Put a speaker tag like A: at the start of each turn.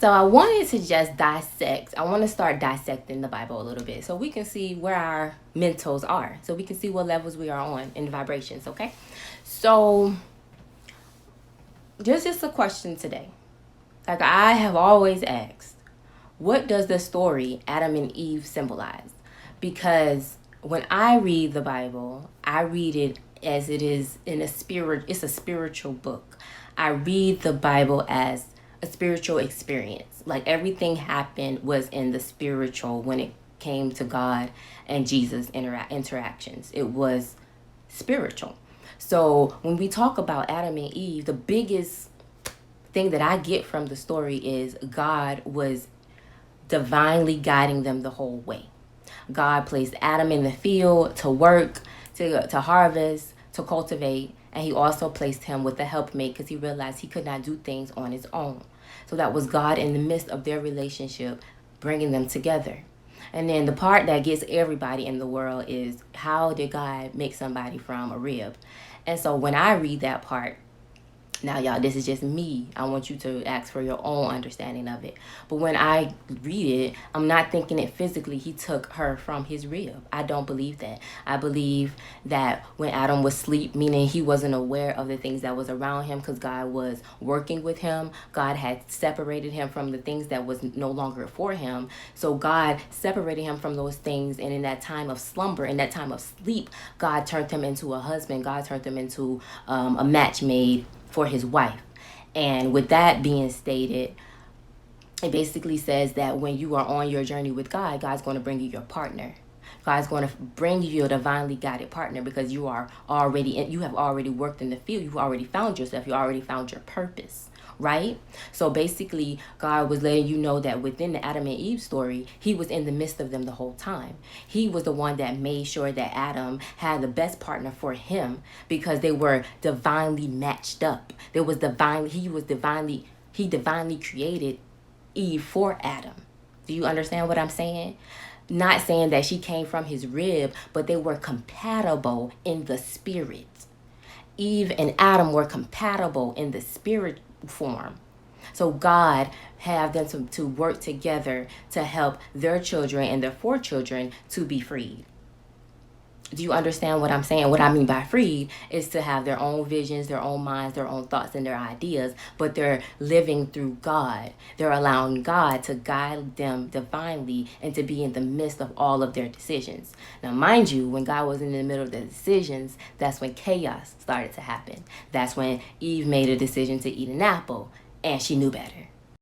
A: So I wanted to just dissect. I want to start dissecting the Bible a little bit so we can see where our mentals are. So we can see what levels we are on in vibrations, okay? So just a question today. Like I have always asked, what does the story Adam and Eve symbolize? Because when I read the Bible, I read it as it is in a spirit. It's a spiritual book. I read the Bible as a spiritual experience. Like everything happened was in the spiritual when it came to God and Jesus interactions. It was spiritual. So when we talk about Adam and Eve, the biggest thing that I get from the story is God was divinely guiding them the whole way. God placed Adam in the field to work, to harvest, to cultivate, and he also placed him with a helpmate because he realized he could not do things on his own. So that was God in the midst of their relationship, bringing them together. And then the part that gets everybody in the world is, how did God make somebody from a rib? And so when I read that part, now, y'all, this is just me. I want you to ask for your own understanding of it. But when I read it, I'm not thinking it physically. He took her from his rib. I don't believe that. I believe that when Adam was asleep, meaning he wasn't aware of the things that was around him because God was working with him. God had separated him from the things that was no longer for him. So God separated him from those things. And in that time of slumber, in that time of sleep, God turned him into a husband. God turned him into a match made for his wife. And with that being stated, it basically says that when you are on your journey with God, God's going to bring you your partner. God's going to bring you your divinely guided partner because you have already worked in the field. You've already found yourself. You already found your purpose, right? So basically, God was letting you know that within the Adam and Eve story, he was in the midst of them the whole time. He was the one that made sure that Adam had the best partner for him because they were divinely matched up. He divinely created Eve for Adam. Do you understand what I'm saying? Not saying that she came from his rib, but they were compatible in the spirit. Eve and Adam were compatible in the spirit form. So God have them to work together to help their children and their four children to be freed. Do you understand what I'm saying? What I mean by freed is to have their own visions, their own minds, their own thoughts, and their ideas, but they're living through God. They're allowing God to guide them divinely and to be in the midst of all of their decisions. Now, mind you, when God was in the middle of the decisions, that's when chaos started to happen. That's when Eve made a decision to eat an apple, and she knew better.